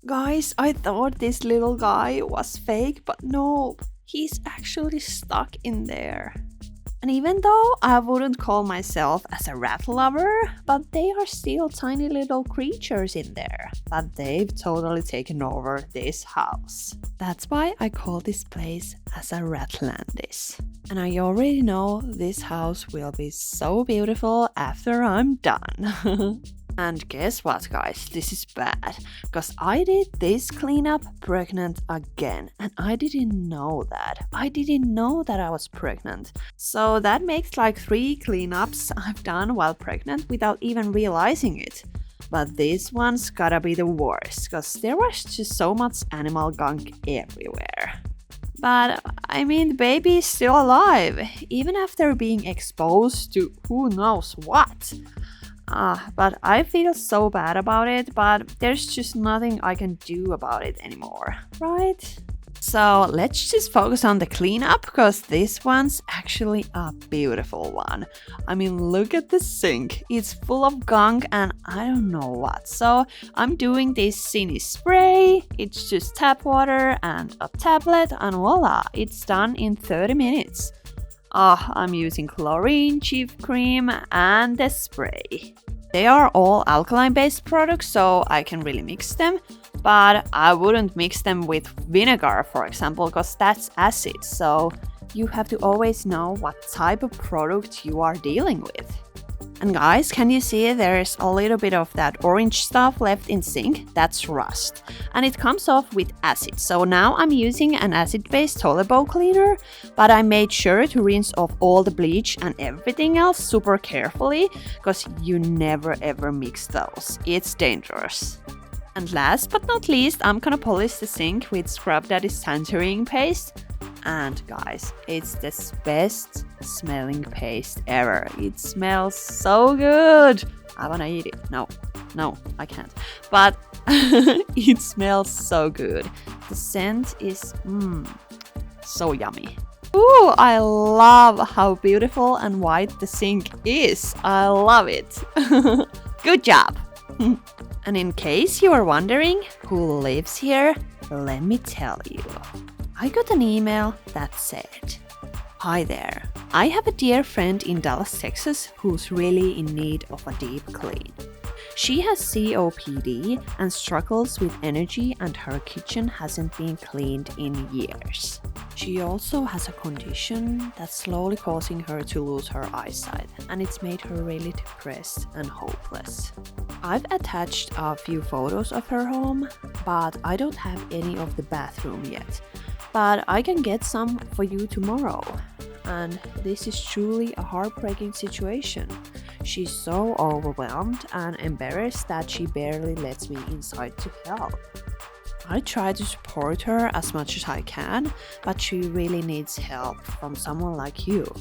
Guys, I thought this little guy was fake, but no, he's actually stuck in there. And even though I wouldn't call myself as a rat lover, but they are still tiny little creatures in there. But they've totally taken over this house. That's why I call this place as a Ratlandis. And I already know this house will be so beautiful after I'm done. And guess what, guys, this is bad, because I did this cleanup pregnant again, and I didn't know that. I didn't know that I was pregnant. So that makes like 3 cleanups I've done while pregnant without even realizing it. But this one's gotta be the worst, because there was just so much animal gunk everywhere. But I mean, the baby is still alive, even after being exposed to who knows what. But I feel so bad about it, but there's just nothing I can do about it anymore, right? So let's just focus on the cleanup, because this one's actually a beautiful one. I mean, look at the sink. It's full of gunk and I don't know what. So I'm doing this Cine spray. It's just tap water and a tablet, and voila, it's done in 30 minutes. I'm using chlorine, chief cream, and the spray. They are all alkaline-based products, so I can really mix them, but I wouldn't mix them with vinegar, for example, because that's acid, so you have to always know what type of product you are dealing with. And guys, can you see there's a little bit of that orange stuff left in sink? That's rust. And it comes off with acid. So now I'm using an acid-based toilet bowl cleaner, but I made sure to rinse off all the bleach and everything else super carefully, because you never ever mix those. It's dangerous. And last but not least, I'm gonna polish the sink with Scrub Daddy's tangerine paste. And guys, it's the best smelling paste ever. It smells so good. I wanna eat it. No, I can't. But it smells so good. The scent is so yummy. Ooh, I love how beautiful and white the sink is. I love it. Good job. And in case you are wondering who lives here, let me tell you. I got an email that said, "Hi there, I have a dear friend in Dallas, Texas who's really in need of a deep clean. She has COPD and struggles with energy, and her kitchen hasn't been cleaned in years. She also has a condition that's slowly causing her to lose her eyesight, and it's made her really depressed and hopeless. I've attached a few photos of her home, but I don't have any of the bathroom yet. But I can get some for you tomorrow. And this is truly a heartbreaking situation. She's so overwhelmed and embarrassed that she barely lets me inside to help. I try to support her as much as I can, but she really needs help from someone like you.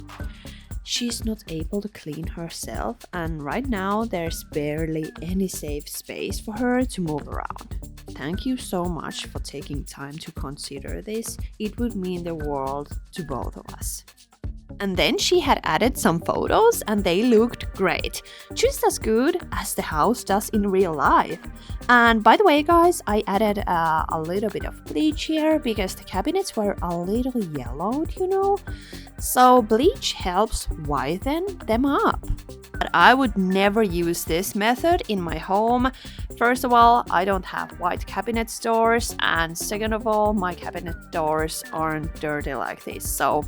She's not able to clean herself, and right now there's barely any safe space for her to move around. Thank you so much for taking time to consider this. It would mean the world to both of us." And then she had added some photos, and they looked great, just as good as the house does in real life. And by the way, guys, I added a little bit of bleach here because the cabinets were a little yellowed, you know. So bleach helps whiten them up. But I would never use this method in my home. First of all, I don't have white cabinet doors, and second of all, my cabinet doors aren't dirty like this. So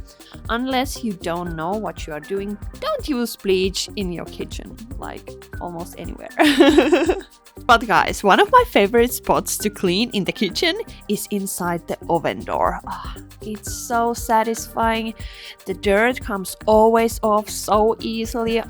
unless you don't know what you are doing, don't use bleach in your kitchen, like almost anywhere. But guys, one of my favorite spots to clean in the kitchen is inside the oven door. It's so satisfying. The dirt comes always off so easily.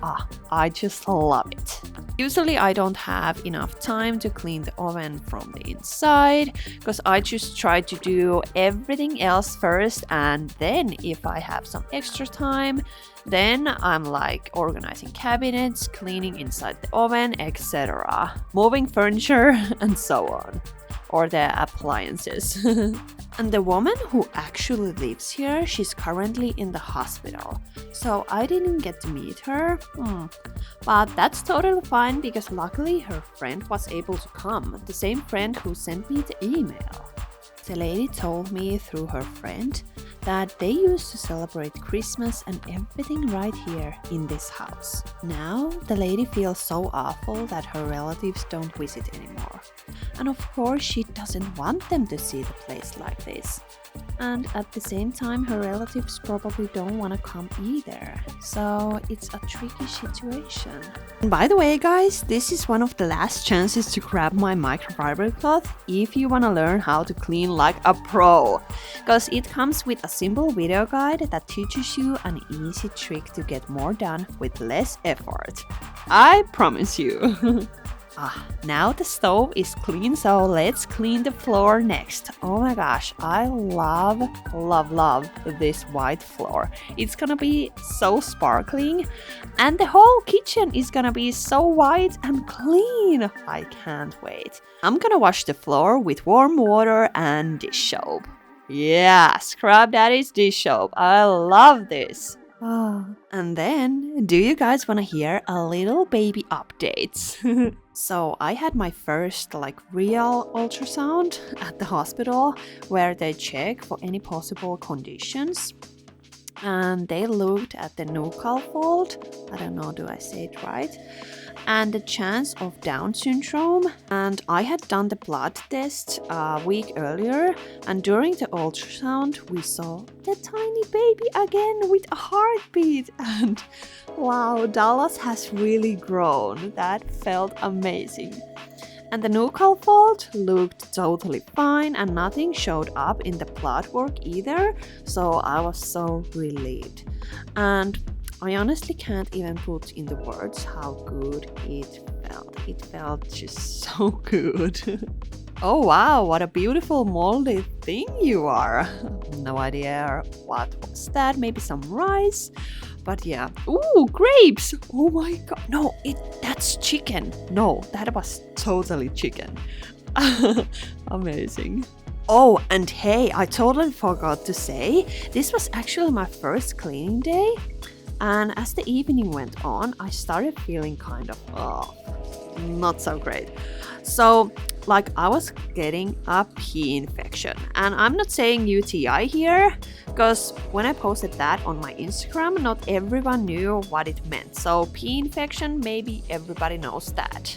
I just love it. Usually I don't have enough time to clean the oven from the inside, because I just try to do everything else first, and then if I have some extra time, then I'm like organizing cabinets, cleaning inside the oven, etc. Moving furniture and so on. Or the appliances. And the woman who actually lives here, she's currently in the hospital. So I didn't get to meet her. But that's totally fine because luckily her friend was able to come. The same friend who sent me the email. The lady told me through her friend that they used to celebrate Christmas and everything right here in this house. Now the lady feels so awful that her relatives don't visit anymore. And of course she doesn't want them to see the place like this. And at the same time her relatives probably don't want to come either. So it's a tricky situation. And by the way guys, this is one of the last chances to grab my microfiber cloth if you want to learn how to clean like a pro. Because it comes with a simple video guide that teaches you an easy trick to get more done with less effort. I promise you. Now the stove is clean, so let's clean the floor next. Oh my gosh, I love this white floor. It's gonna be so sparkling and the whole kitchen is gonna be so white and clean. I can't wait. I'm gonna wash the floor with warm water and dish soap. Yeah, Scrub Daddy's dish soap. I love this. And then, do you guys want to hear a little baby updates? So I had my first real ultrasound at the hospital where they check for any possible conditions. And they looked at the nuchal fold, I don't know, do I say it right? And the chance of Down syndrome. And I had done the blood test a week earlier, and during the ultrasound we saw the tiny baby again with a heartbeat. And wow, Dallas has really grown. That felt amazing. And the nuchal fold looked totally fine and nothing showed up in the blood work either, so I was so relieved. And I honestly can't even put in the words how good it felt. It felt just so good. Oh wow, what a beautiful moldy thing you are. No idea what was that, maybe some rice. But yeah. Ooh, grapes! Oh my god. No, that's chicken. No, that was totally chicken. Amazing. Oh, and hey, I totally forgot to say, this was actually my first cleaning day. And as the evening went on, I started feeling kind of, not so great. So, I was getting a pee infection. And I'm not saying UTI here, because when I posted that on my Instagram, not everyone knew what it meant. So, pee infection, maybe everybody knows that.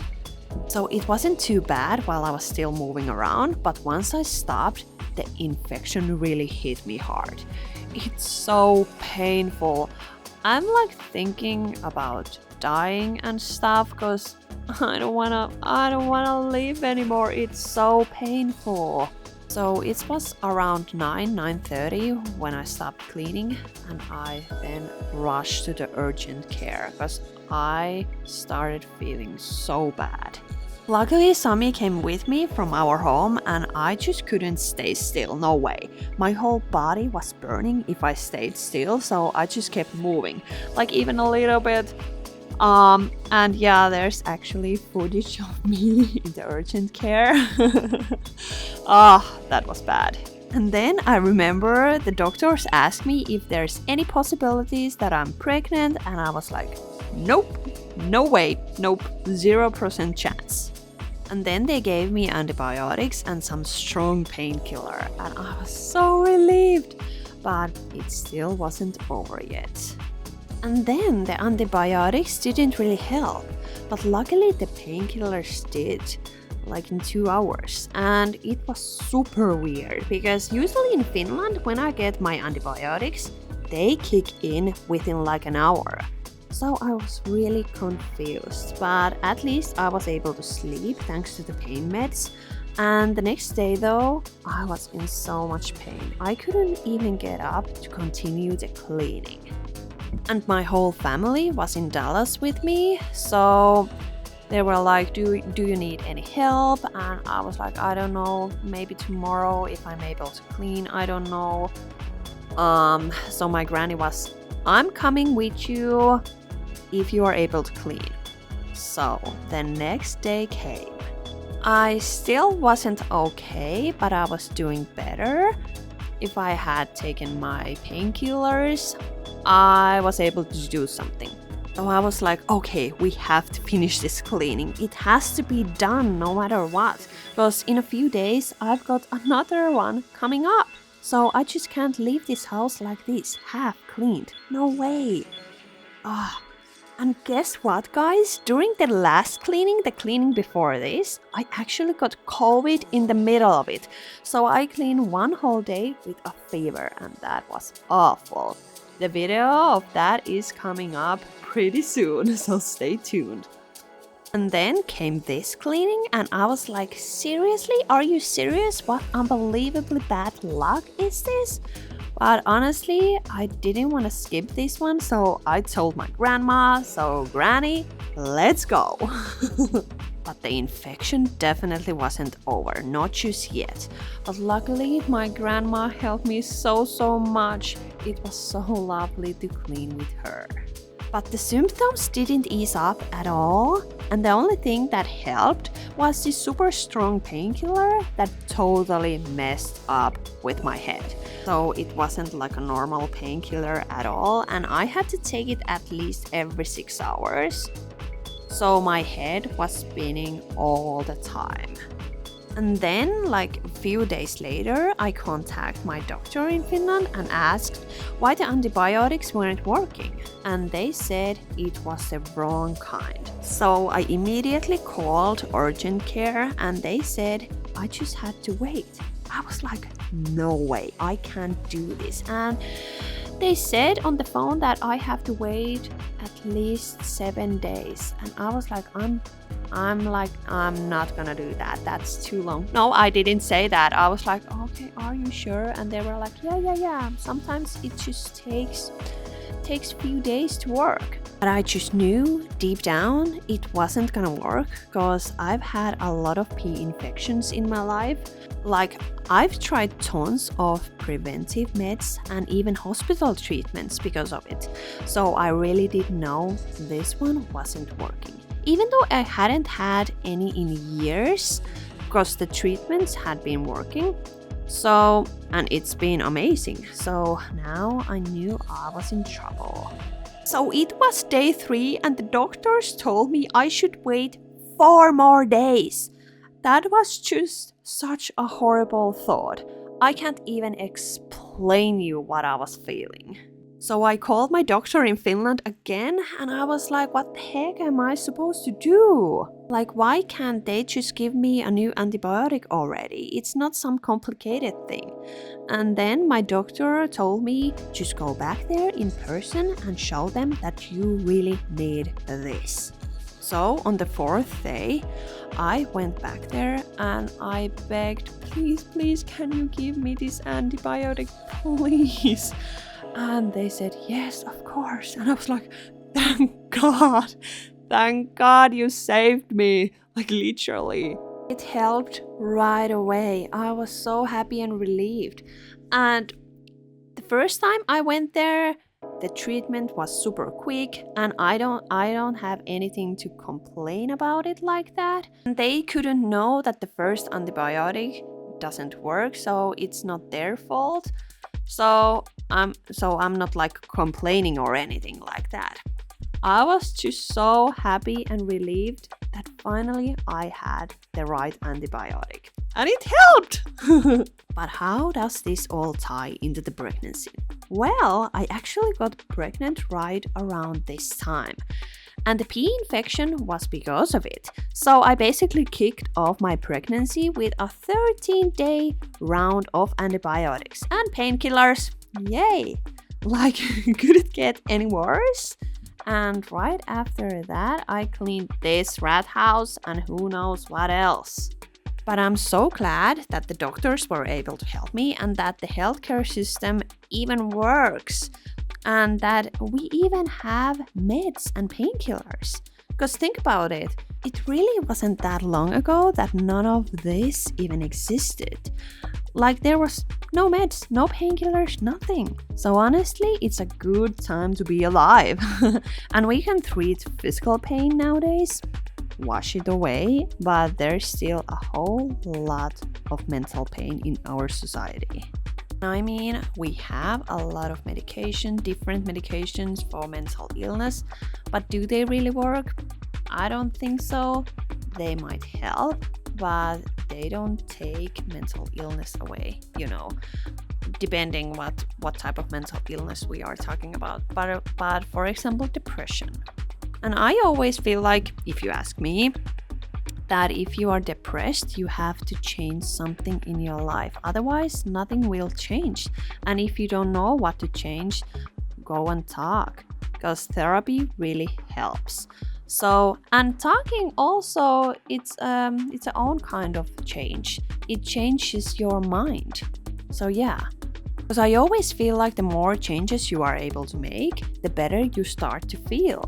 So, it wasn't too bad while I was still moving around, but once I stopped, the infection really hit me hard. It's so painful. I'm thinking about dying and stuff because I don't wanna live anymore. It's so painful. So it was around 9:30 when I stopped cleaning, and I then rushed to the urgent care because I started feeling so bad. Luckily, Sami came with me from our home and I just couldn't stay still, no way. My whole body was burning if I stayed still, so I just kept moving, even a little bit. And yeah, there's actually footage of me in the urgent care. That was bad. And then I remember the doctors asked me if there's any possibilities that I'm pregnant, and I was like, nope, no way, nope, 0% chance. And then they gave me antibiotics and some strong painkiller, and I was so relieved, but it still wasn't over yet. And then the antibiotics didn't really help, but luckily the painkillers did, in 2 hours. And it was super weird, because usually in Finland when I get my antibiotics, they kick in within an hour. So I was really confused, but at least I was able to sleep thanks to the pain meds. And the next day though, I was in so much pain. I couldn't even get up to continue the cleaning. And my whole family was in Dallas with me, so they were like, do you need any help? And I was like, I don't know, maybe tomorrow if I'm able to clean, I don't know. So my granny was, I'm coming with you if you are able to clean. So the next day came. I still wasn't okay, but I was doing better. If I had taken my painkillers, I was able to do something. So I was like, okay, we have to finish this cleaning. It has to be done no matter what. Because in a few days, I've got another one coming up. So I just can't leave this house like this, half cleaned. No way. And guess what, guys? During the last cleaning, the cleaning before this, I actually got COVID in the middle of it. So I cleaned one whole day with a fever, and that was awful. The video of that is coming up pretty soon, so stay tuned. And then came this cleaning, and I was like, seriously? Are you serious? What unbelievably bad luck is this? But honestly, I didn't want to skip this one, so I told my grandma, so Granny, let's go. But the infection definitely wasn't over, not just yet. But luckily, my grandma helped me so much. It was so lovely to clean with her. But the symptoms didn't ease up at all, and the only thing that helped was this super strong painkiller that totally messed up with my head. So it wasn't like a normal painkiller at all, and I had to take it at least every 6 hours. So my head was spinning all the time. And then, like a few days later, I contacted my doctor in Finland and asked why the antibiotics weren't working. And they said it was the wrong kind. So I immediately called urgent care and they said I just had to wait. I was like, no way, I can't do this. And they said on the phone that I have to wait at least 7 days. And I was like, I'm not gonna do that. That's too long. No, I didn't say that. I was like, okay, are you sure? And they were like, yeah. Sometimes it just takes few days to work. But I just knew deep down it wasn't gonna work because I've had a lot of pee infections in my life. Like, I've tried tons of preventive meds and even hospital treatments because of it. So I really did know this one wasn't working. Even though I hadn't had any in years, because the treatments had been working. So, and it's been amazing. So now I knew I was in trouble. So it was day 3 and the doctors told me I should wait 4 more days. That was just such a horrible thought. I can't even explain you what I was feeling. So I called my doctor in Finland again and I was like, what the heck am I supposed to do? Like, why can't they just give me a new antibiotic already? It's not some complicated thing. And then my doctor told me, just go back there in person and show them that you really need this. So on the 4th day, I went back there and I begged, please, can you give me this antibiotic, please? And they said, yes, of course. And I was like, thank God you saved me. Like, literally. It helped right away. I was so happy and relieved. And the first time I went there, the treatment was super quick and I don't have anything to complain about it like that. And they couldn't know that the first antibiotic doesn't work, so it's not their fault. So I'm not like complaining or anything like that. I was just so happy and relieved that finally I had the right antibiotic. And it helped! But how does this all tie into the pregnancy? Well, I actually got pregnant right around this time. And the pee infection was because of it. So I basically kicked off my pregnancy with a 13-day round of antibiotics and painkillers. Yay! Like, could it get any worse? And right after that, I cleaned this rat house and who knows what else. But I'm so glad that the doctors were able to help me and that the healthcare system even works. And that we even have meds and painkillers. Because think about it, it really wasn't that long ago that none of this even existed. Like, there was no meds, no painkillers, nothing. So honestly, it's a good time to be alive. And we can treat physical pain nowadays. wash it away, but there's still a whole lot of mental pain in our society. I mean, we have a lot of medication, different medications for mental illness, but do they really work? I don't think so. They might help, but they don't take mental illness away, depending what type of mental illness we are talking about. But for example, depression. And I always feel like, if you ask me, that if you are depressed, you have to change something in your life. Otherwise, nothing will change. And if you don't know what to change, go and talk, because therapy really helps. So, and talking also, it's its own kind of change. It changes your mind. So yeah, because I always feel like the more changes you are able to make, the better you start to feel.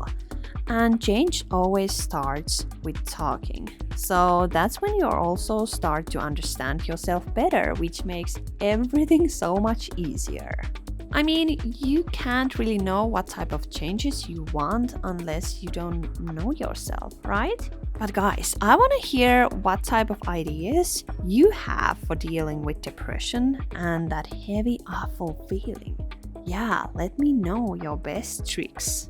And change always starts with talking. So that's when you also start to understand yourself better, which makes everything so much easier. I mean, you can't really know what type of changes you want unless you don't know yourself, right? But guys, I want to hear what type of ideas you have for dealing with depression and that heavy, awful feeling. Yeah, let me know your best tricks.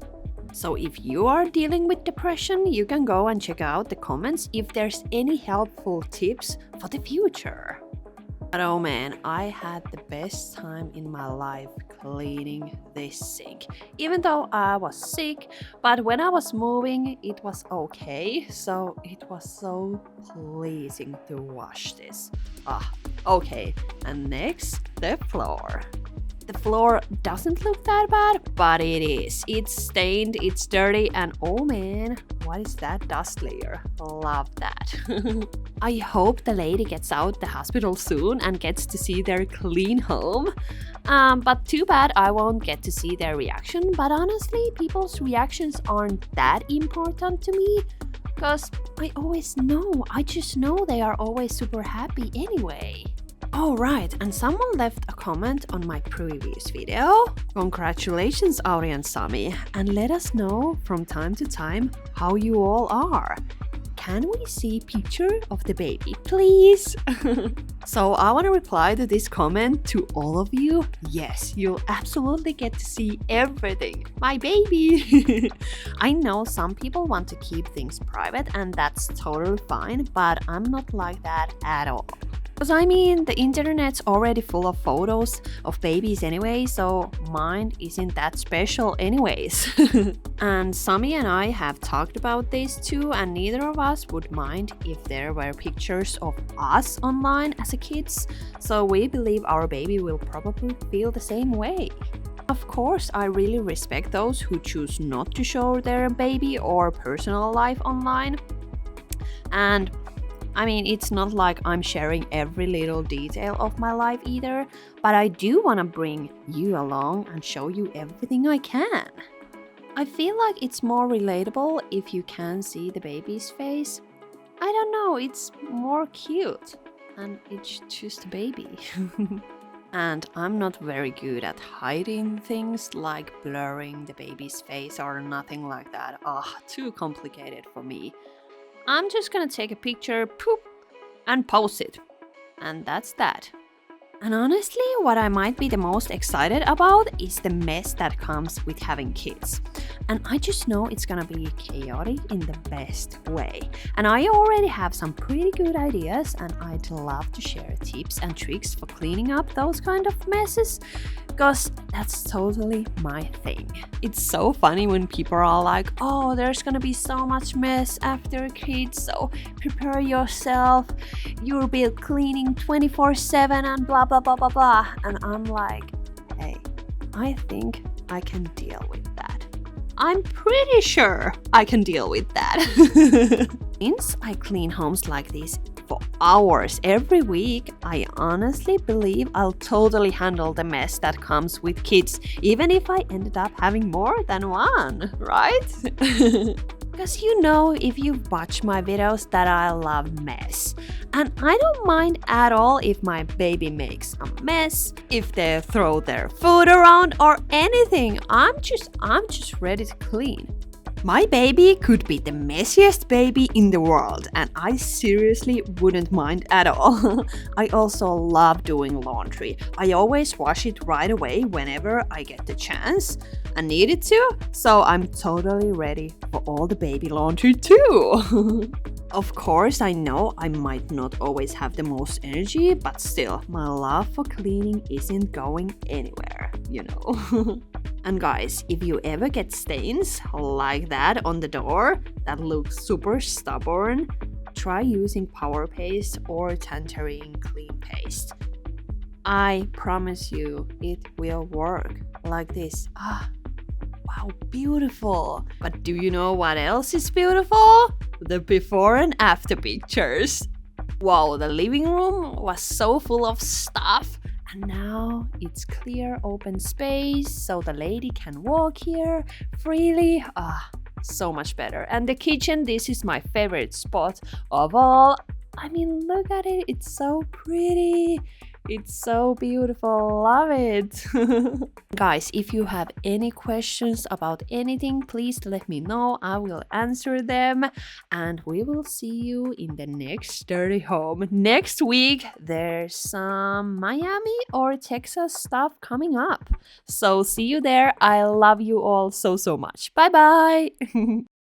So if you are dealing with depression, you can go and check out the comments if there's any helpful tips for the future. But oh man, I had the best time in my life cleaning this sink. Even though I was sick, but when I was moving, it was okay. So it was so pleasing to wash this. Okay. And next, the floor. The floor doesn't look that bad, but it is. It's stained, it's dirty, and oh man, what is that dust layer? Love that. I hope the lady gets out the hospital soon and gets to see their clean home. But too bad I won't get to see their reaction. But honestly, people's reactions aren't that important to me, because I just know they are always super happy anyway. Oh right, and someone left a comment on my previous video. Congratulations, Auri and Sami, and let us know from time to time how you all are. Can we see picture of the baby, please? So I want to reply to this comment to all of you. Yes, you'll absolutely get to see everything. My baby! I know some people want to keep things private, and that's totally fine, but I'm not like that at all. Because I mean, the internet's already full of photos of babies anyway, so mine isn't that special anyways. And Sami and I have talked about this too, and neither of us would mind if there were pictures of us online as a kids, so we believe our baby will probably feel the same way. Of course, I really respect those who choose not to show their baby or personal life online. And I mean, it's not like I'm sharing every little detail of my life either, but I do want to bring you along and show you everything I can. I feel like it's more relatable if you can see the baby's face. I don't know, it's more cute, and it's just a baby. And I'm not very good at hiding things like blurring the baby's face or nothing like that. Too complicated for me. I'm just gonna take a picture, poop, and post it. And that's that. And honestly, what I might be the most excited about is the mess that comes with having kids. And I just know it's gonna be chaotic in the best way. And I already have some pretty good ideas, and I'd love to share tips and tricks for cleaning up those kind of messes, because that's totally my thing. It's so funny when people are like, oh, there's gonna be so much mess after kids, so prepare yourself, you'll be cleaning 24/7 and blah blah blah blah blah. And I'm like, hey, I think I can deal with that. I'm pretty sure I can deal with that. Since I clean homes like this for hours every week, I honestly believe I'll totally handle the mess that comes with kids, even if I ended up having more than one, right? Because you know, if you've watched my videos, that I love mess. And I don't mind at all if my baby makes a mess, if they throw their food around or anything. I'm just ready to clean. My baby could be the messiest baby in the world, and I seriously wouldn't mind at all. I also love doing laundry. I always wash it right away whenever I get the chance and needed to, so I'm totally ready for all the baby laundry too. Of course, I know I might not always have the most energy, but still, my love for cleaning isn't going anywhere, you know. And guys, if you ever get stains like that on the door that looks super stubborn, try using Power Paste or Tangerine Clean Paste. I promise you it will work like this. Wow, beautiful. But do you know what else is beautiful? The before and after pictures. Wow, the living room was so full of stuff. And now it's clear open space so the lady can walk here freely. So much better. And the kitchen, this is my favorite spot of all. I mean, look at it. It's so pretty. It's so beautiful. Love it. Guys, if you have any questions about anything, please let me know. I will answer them. And we will see you in the next Dirty Home. Next week, there's some Miami or Texas stuff coming up. So see you there. I love you all so much. Bye bye.